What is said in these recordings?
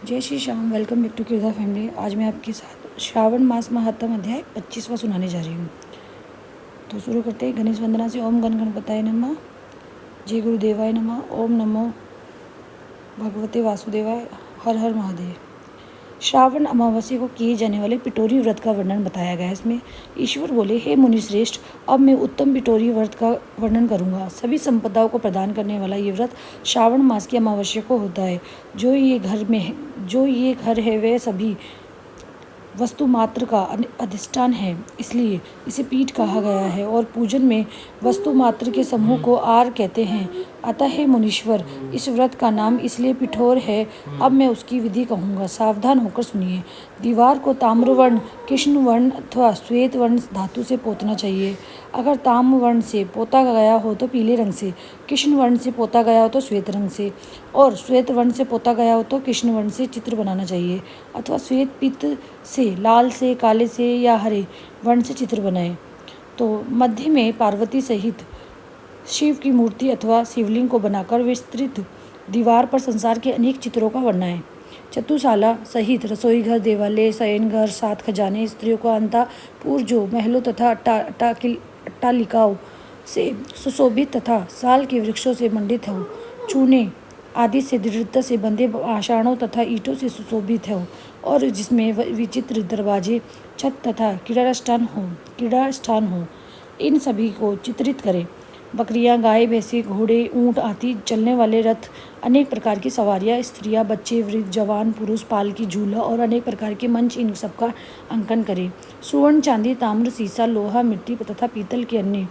जय Shri Shyam. Welcome back to Kirda family. आज मैं आपके साथ श्रावण मास महात्म अध्याय 25वां सुनाने जा रही हूँ। तो शुरू करते हैं गणेश वंदना से। ओम गण गणपताय नमः। जय गुरुदेवाय नमः। ओम नमो भगवते वासुदेवाय। हर हर महादेव। श्रावण अमावस्या को किए जाने वाले पिटोरी व्रत का वर्णन बताया गया है इसमें। ईश्वर बोले, हे मुनिश्रेष्ठ, अब मैं उत्तम पिटोरी व्रत का वर्णन करूंगा। सभी संपदाओं को प्रदान करने वाला ये व्रत श्रावण मास की अमावस्या को होता है। जो ये घर है वह सभी वस्तु मात्र का अधिष्ठान है, इसलिए इसे पीठ कहा गया है और पूजन में वस्तु मात्र के समूह को आर कहते हैं। अतः हे मुनीश्वर, इस व्रत का नाम इसलिए पिठोर है। अब मैं उसकी विधि कहूँगा, सावधान होकर सुनिए। दीवार को ताम्रवर्ण, कृष्ण वर्ण अथवा श्वेत वर्ण धातु से पोतना चाहिए। अगर ताम्र वर्ण से पोता गया हो तो पीले रंग से, कृष्ण वर्ण से पोता गया हो तो श्वेत रंग से, और श्वेत वर्ण से पोता गया हो तो कृष्ण वर्ण से चित्र बनाना चाहिए, अथवा श्वेत पीत से, लाल से, काले से या हरे वर्ण से चित्र बनाएं। तो मध्य में पार्वती सहित शिव की मूर्ति अथवा शिवलिंग को बनाकर विस्तृत दीवार पर संसार के अनेक चित्रों का वर्णन। चतुशाला सहित रसोई घर, देवालय, शयन घर, 7 खजाने, स्त्रियों का अंतःपुर जो महलों तथा अट्टालिकाओं से सुशोभित तथा साल के वृक्षों से मंडित हो, चूने आदि से दृढ़ता से बंधे आषाढ़ों तथा ईंटों से सुशोभित हो, और जिसमें विचित्र दरवाजे, छत तथा क्रीड़ा स्थान हो, इन सभी को चित्रित करें। बकरियां, गाय, भैंसे, घोड़े, ऊंट आदि चलने वाले रथ, अनेक प्रकार की सवारियां, स्त्रियां, बच्चे, वृद्ध, जवान, पुरुष, पालकी, झूला और अनेक प्रकार के मंच, इन सबका अंकन करें। सुवर्ण, चांदी, ताम्र, सीसा, लोहा, मिट्टी तथा पीतल के अन्य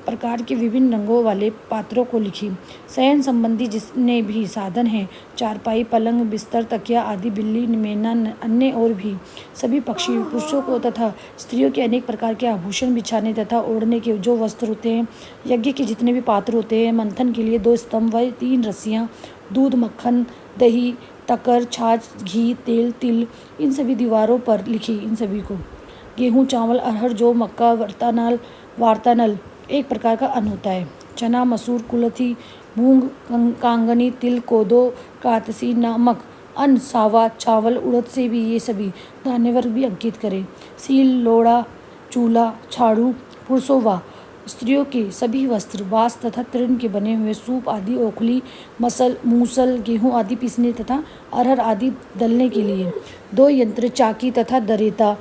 प्रकार के विभिन्न रंगों वाले पात्रों को लिखी। शयन संबंधी जितने भी साधन हैं, चारपाई, पलंग, बिस्तर, तकिया आदि, बिल्ली, मैना, अन्य और भी सभी पक्षी, पुरुषों को तथा स्त्रियों के अनेक प्रकार के आभूषण, बिछाने तथा ओढ़ने के जो वस्त्र होते हैं, यज्ञ के जितने भी पात्र होते हैं, मंथन के लिए 2 स्तंभ व 3 रस्सियाँ, दूध, मक्खन, दही, तकर, छाछ, घी, तेल, तिल, इन सभी दीवारों पर लिखी। इन सभी को गेहूँ, चावल, अरहर, जौ, मक्का, वार्तानल एक प्रकार का अन्न होता है। चना, मसूर, कुलथी, मूंग, कांगनी, तिल, कोदो, कातसी, नमक, अन्न, सावा, चावल, उड़द से भी ये सभी धान्य वर्ग भी अंकित करें। सील, लोड़ा, चूल्हा, झाड़ू, पुरुषों व स्त्रियों के सभी वस्त्र, बांस तथा तृण के बने हुए सूप आदि, ओखली, मूसल, गेहूँ आदि पीसने तथा अरहर आदि दलने के लिए 2 यंत्र, चाकी तथा दरेता,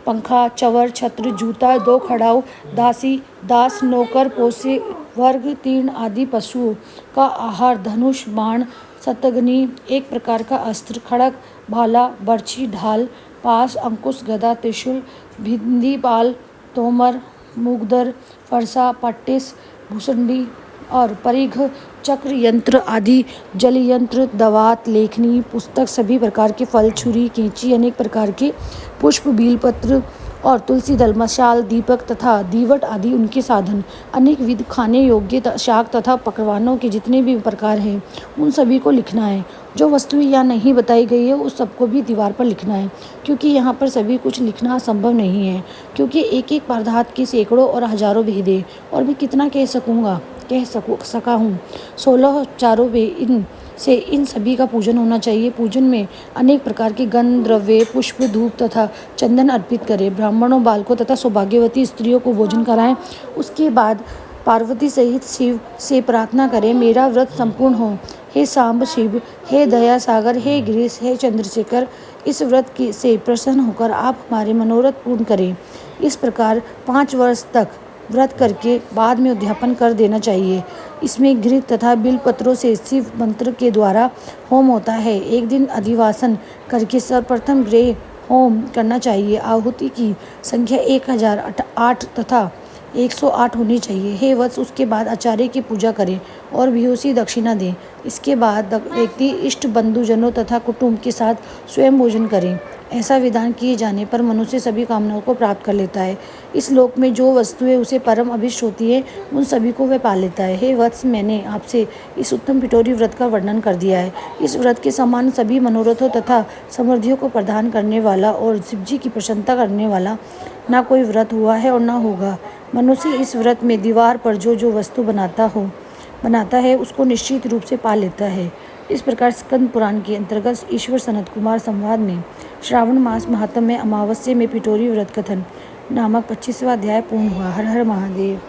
पंखा, चवर, छत्र, जूता, 2 खड़ाऊ, दास, नौकर, पोसे वर्ग, तीर्ण आदि पशुओं का आहार, धनुष, बाण, शतघ्नी एक प्रकार का अस्त्र, खड़ग, भाला, बर्छी, ढाल, पास, अंकुश, गदा, त्रिशूल, भिंदी, पाल, तोमर, मुगदर, फरसा, पट्टिस, भूसंडी और परिघ, चक्र, यंत्र आदि, जल यंत्र, दवात, लेखनी, पुस्तक, सभी प्रकार के फल, छुरी, कैंची, अनेक प्रकार के पुष्प, बीलपत्र और तुलसी दल, मशाल, दीपक तथा दीवट आदि उनके साधन, अनेक विध खाने योग्य शाक तथा पकवानों के जितने भी प्रकार हैं, उन सभी को लिखना है। जो वस्तुएं यहाँ नहीं बताई गई है उस सबको भी दीवार पर लिखना है, क्योंकि यहाँ पर सभी कुछ लिखना संभव नहीं है, क्योंकि एक एक पदार्थ के सैकड़ों और हजारों भेद हैं, और मैं कितना कह सका हूँ। 16 उपचारों में इन सभी का पूजन होना चाहिए। पूजन में अनेक प्रकार के गंध, द्रव्य, पुष्प, धूप तथा चंदन अर्पित करें। ब्राह्मणों, बालकों तथा सौभाग्यवती स्त्रियों को भोजन कराएं। उसके बाद पार्वती सहित शिव से प्रार्थना करें, मेरा व्रत संपूर्ण हो। हे सांब शिव, हे दया सागर, हे गिरीश, हे चंद्रशेखर, इस व्रत से प्रसन्न होकर आप हमारे मनोरथ पूर्ण करें। इस प्रकार 5 वर्ष तक व्रत करके बाद में उद्यापन कर देना चाहिए। इसमें घृत तथा बिल पत्रों से शिव मंत्र के द्वारा होम होता है। एक दिन अधिवासन करके सर्वप्रथम गृह होम करना चाहिए। आहुति की संख्या 1008 तथा 108 होनी चाहिए। हे वत्स, उसके बाद आचार्य की पूजा करें और बेहोशी दक्षिणा दें। इसके बाद व्यक्ति इष्ट बंधुजनों तथा कुटुंब के साथ स्वयं भोजन करें। ऐसा विधान किए जाने पर मनुष्य सभी कामनाओं को प्राप्त कर लेता है। इस लोक में जो वस्तुएं उसे परम अभिष्ट होती है उन सभी को वह पा लेता है। हे वत्स, मैंने आपसे इस उत्तम पिटोरी व्रत का वर्णन कर दिया है। इस व्रत के समान सभी मनोरथों तथा समृद्धियों को प्रदान करने वाला और शिवजी की प्रसन्नता करने वाला ना कोई व्रत हुआ है और ना होगा। मनुष्य इस व्रत में दीवार पर जो जो वस्तु बनाता है उसको निश्चित रूप से पा लेता है। इस प्रकार स्कंद पुराण के अंतर्गत ईश्वर सनत कुमार संवाद में श्रावण मास महात्म्य में अमावस्या में पिटोरी व्रत कथन नामक 25वां अध्याय पूर्ण हुआ। हर हर महादेव।